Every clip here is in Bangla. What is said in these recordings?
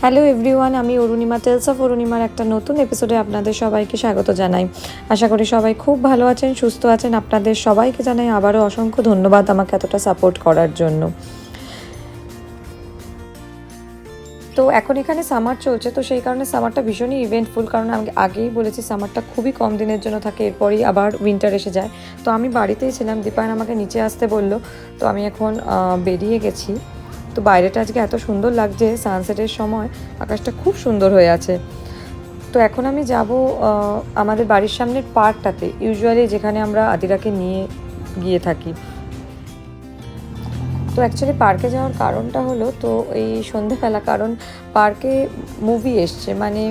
হ্যালো এভরিওয়ান, আমি অরুণিমা টেলস অফ অরুণিমার একটা নতুন এপিসোডে আপনাদের সবাইকে স্বাগত জানাই। আশা করি সবাই খুব ভালো আছেন, সুস্থ আছেন। আপনাদের সবাইকে জানাই আবারও অসংখ্য ধন্যবাদ আমাকে এতটা সাপোর্ট করার জন্য। তো এখন এখানে সামার চলছে, তো সেই কারণে সামারটা ভীষণই ইভেন্টফুল, কারণ আমি আগেই বলেছি সামারটা খুবই কম দিনের জন্য থাকে, এরপরই আবার উইন্টার এসে যায়। তো আমি বাড়িতেই ছিলাম, দীপায়ন আমাকে নিচে আসতে বললো, তো আমি এখন বেরিয়ে গেছি। তো বাইরেটা আজকে এত সুন্দর লাগছে, সানসেটের সময় আকাশটা খুব সুন্দর হয়ে আছে। তো এখন আমি যাব আমাদের বাড়ির সামনের পার্কটাতে, ইউজুয়ালি যেখানে আমরা আদিরাকে নিয়ে গিয়ে থাকি। তো অ্যাকচুয়ালি পার্কে যাওয়ার কারণটা হলো, তো এই সন্ধেবেলা, কারণ পার্কে মুভি এসছে, মানে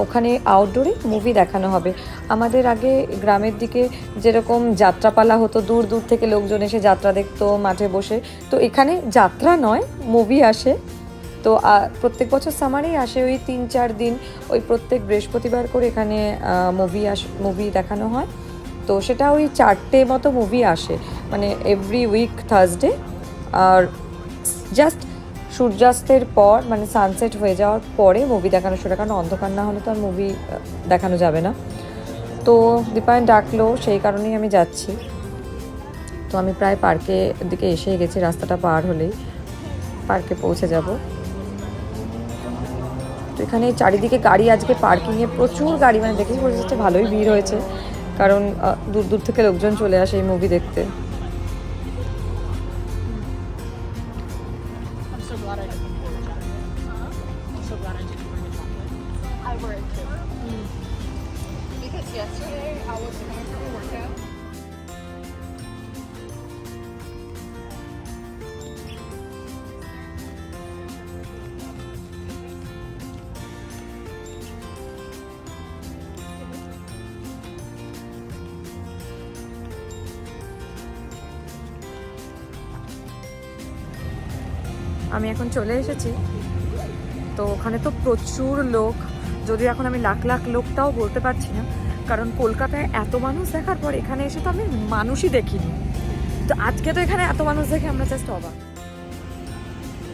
ওখানে আউটডোরে মুভি দেখানো হবে। আমাদের আগে গ্রামের দিকে যেরকম যাত্রাপালা হতো, দূর দূর থেকে লোকজন এসে যাত্রা দেখতো মাঠে বসে, তো এখানে যাত্রা নয়, মুভি আসে। তো প্রত্যেক বছর সামারেই আসে, ওই 3-4 দিন, ওই প্রত্যেক বৃহস্পতিবার করে এখানে মুভি দেখানো হয়। তো সেটা ওই 4টে মতো মুভি আসে, মানে এভরি উইক থার্সডে। আর জাস্ট সূর্যাস্তের পর, মানে সানসেট হয়ে যাওয়ার পরে মুভি দেখানো শুরু, কারণ অন্ধকার না হলে তো আর মুভি দেখানো যাবে না। তো দীপায়ন ডাকলো, সেই কারণেই আমি যাচ্ছি। তো আমি প্রায় পার্কের দিকে এসেই গেছি, রাস্তাটা পার হলেই পার্কে পৌঁছে যাব। তো এখানে চারিদিকে গাড়ি, আজকে পার্কিংয়ে প্রচুর গাড়ি, মানে দেখেই বোঝা যাচ্ছে ভালোই ভিড় হয়েছে, কারণ দূর দূর থেকে লোকজন চলে আসে এই মুভি দেখতে। আমি এখন চলে এসেছি, তো ওখানে তো প্রচুর লোক, যদিও এখন আমি লাখ লাখ লোকটাও বলতে পারছি না, কারণ কলকাতায় এত মানুষ দেখার পর এখানে এসে তো আমি মানুষই দেখিনি। তো আজকে তো এখানে এত মানুষ দেখে আমরা জাস্ট অবাক।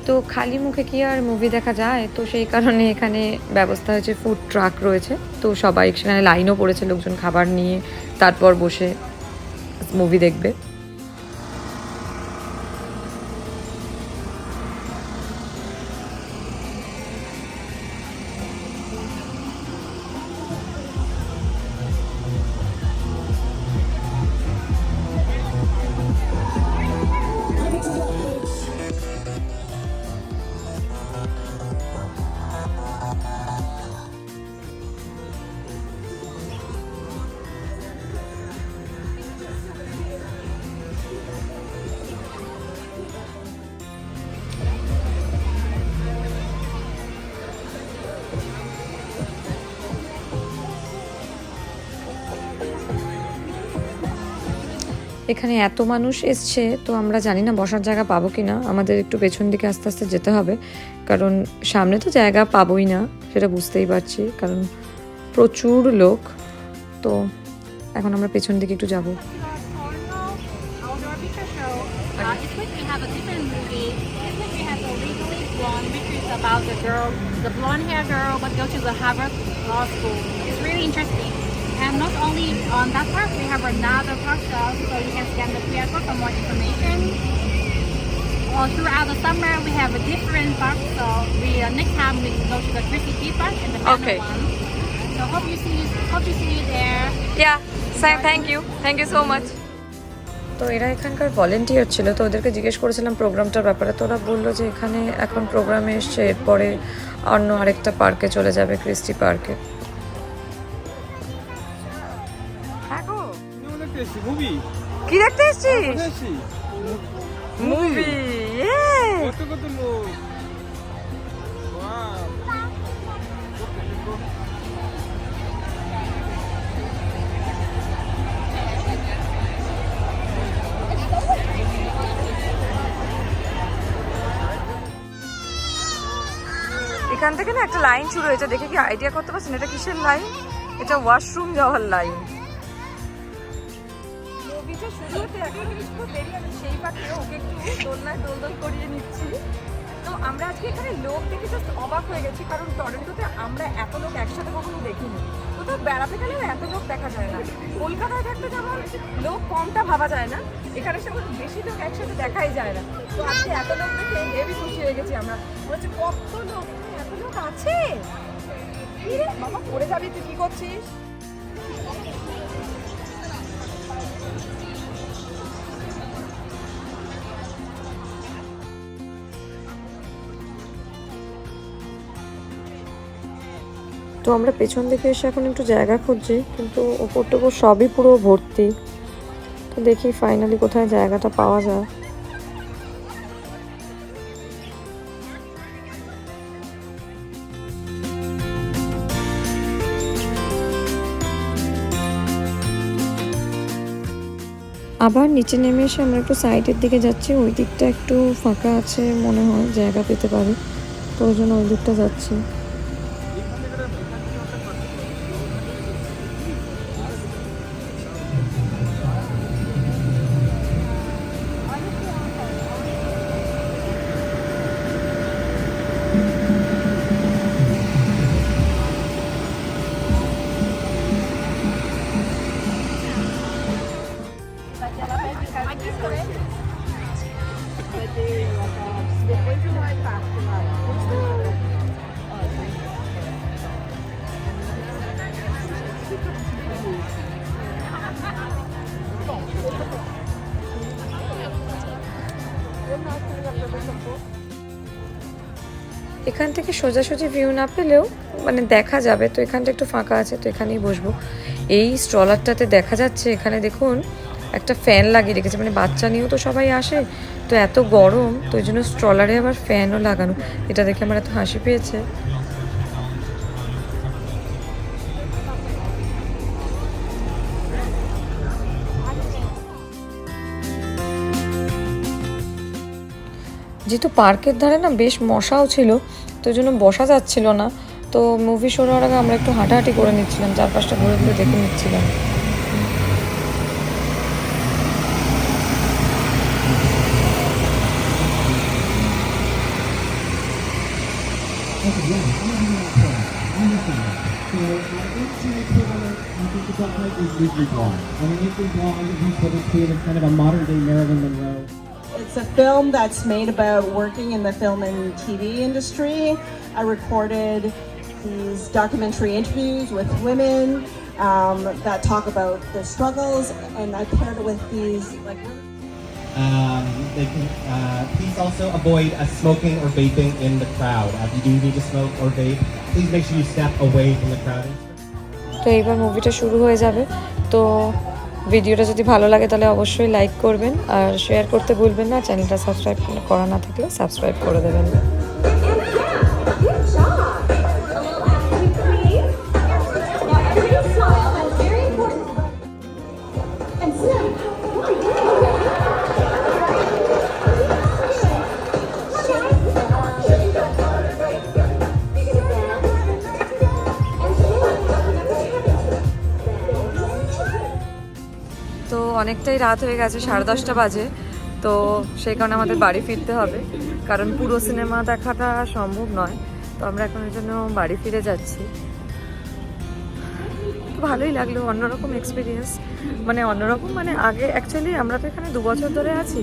তো খালি মুখে কি আর মুভি দেখা যায়, তো সেই কারণে এখানে ব্যবস্থা হয়েছে, ফুড ট্রাক রয়েছে, তো সবাই সেখানে লাইনও পড়েছে, লোকজন খাবার নিয়ে তারপর বসে মুভি দেখবে। এখানে এত মানুষ এসছে, তো আমরা জানি না বসার জায়গা পাবো কি না, আমাদের একটু পেছন দিকে আস্তে আস্তে যেতে হবে, কারণ সামনে তো জায়গা পাবোই না, সেটা বুঝতেই পারছি, কারণ প্রচুর লোক। তো এখন আমরা পেছন দিকে একটু যাবো। And not only on that park, we have another park so you can scan the QR code for more information. Throughout the summer, we have a different park. So next time we can go to the Chrissy Key Park and the Banner one. So hope you see you there. Yeah, thank you so much. তো এরা এখানকার ভলেন্টিয়ার ছিল, তো ওদেরকে জিজ্ঞেস করেছিলাম প্রোগ্রামটার ব্যাপারে, তো ওরা বললো যে এখানে এখন প্রোগ্রামে এসছে, এরপরে অন্য আরেকটা পার্কে চলে যাবে, ক্রিস্টি পার্কে। কি দেখতে এসেছিস? মুভি। এখান থেকে না একটা লাইন শুরু হয়েছে, দেখে কি আইডিয়া করতে পারছেন এটা কিসের লাইন? এটা ওয়াশরুম যাওয়ার লাইন। শুরু হতে আগে সেই পাখি ওকে একটু দোলনায় দোল করিয়ে নিচ্ছি। তো আমরা আজকে এখানে লোক দেখে জাস্ট অবাক হয়ে গেছি, কারণ টরন্টোতে আমরা এত লোক একসাথে কখনো দেখিনি। কোথাও বেড়াতে গেলেও এত লোক দেখা যায় না। কলকাতায় থাকতে যেমন লোক কমটা ভাবা যায় না, এখানে সেমন বেশি লোক একসাথে দেখাই যায় না। তো আজকে এত লোক দেখে হেভি খুশি হয়ে গেছি আমরা। বলছি কত লোক, এত লোক আছে, কি রে বাবা পড়ে যাবি, তুই কি করছিস? তো আমরা পেছন দিকে এসে এখন একটু জায়গা খুঁজছি, কিন্তু ওপর টোপর সবই পুরো ভর্তি। তো দেখি ফাইনালি কোথায় জায়গাটা পাওয়া যায়। আবার নিচে নেমে এসে আমরা একটু সাইডের দিকে যাচ্ছি, ওই দিকটা একটু ফাঁকা আছে মনে হয়, জায়গা পেতে পারে, তো ওই জন্য ওই দিকটা যাচ্ছি। এখান থেকে সোজাসুজি ভিউ না পেলেও মানে দেখা যাবে, তো এখানটা একটু ফাঁকা আছে, তো এখানেই বসবো। এই স্ট্রলারটাতে দেখা যাচ্ছে এখানে দেখুন একটা ফ্যান লাগিয়ে রেখেছে, মানে বাচ্চা নিয়েও তো সবাই আসে, তো এত গরম, তো ওই জন্য স্ট্রলারে আবার ফ্যানও লাগানো। এটা দেখে আমার এত হাসি পেয়েছে। যেহেতু পার্কের ধারে না বেশ মশাও ছিল, তো ওই জন্য বসা যাচ্ছিল না। তো মুভি শুরু হওয়ার আগে আমরা একটু হাঁটাহাঁটি করে নিচ্ছিলাম, চারপাশটা ঘুরে ঘুরে দেখে নিচ্ছিলাম। It's a film that's made about working in the film and TV industry. I recorded these documentary interviews with women that talk about their struggles, and I paired it with these like. Please also avoid smoking or vaping in the crowd. If you do need to smoke or vape, please make sure you step away from the crowd. তো এইবার মুভিটা শুরু হয়ে যাবে। তো ভিডিওটা যদি ভালো লাগে তাহলে অবশ্যই লাইক করবেন আর শেয়ার করতে ভুলবেন না। চ্যানেলটা সাবস্ক্রাইব করা না থাকলে সাবস্ক্রাইব করে দেবেন। তো অনেকটাই রাত হয়ে গেছে, 10:30 বাজে। তো সেই কারণে আমাদের বাড়ি ফিরতে হবে, কারণ পুরো সিনেমা দেখাটা সম্ভব নয়। তো আমরা এখন এর জন্য বাড়ি ফিরে যাচ্ছি। তো ভালোই লাগলো, অন্যরকম এক্সপিরিয়েন্স, মানে অন্যরকম মানে আগে অ্যাকচুয়ালি আমরা তো এখানে 2 বছর ধরে আছি,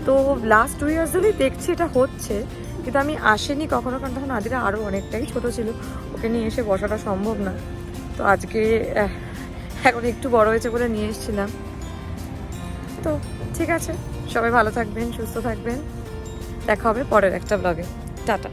তো লাস্ট 2 ইয়ার্স ধরেই দেখছি এটা হচ্ছে, কিন্তু আমি আসিনি কখনো, কারণ তখন আদিরা আরও অনেকটাই ছোট ছিল, ওকে নিয়ে এসে বসাটা সম্ভব না। তো আজকে এখন একটু বড় হয়েছে বলে নিয়ে এসেছিলাম। তো ঠিক আছে, সবাই ভালো থাকবেন, সুস্থ থাকবেন, দেখা হবে পরের একটা ব্লগে। টাটা।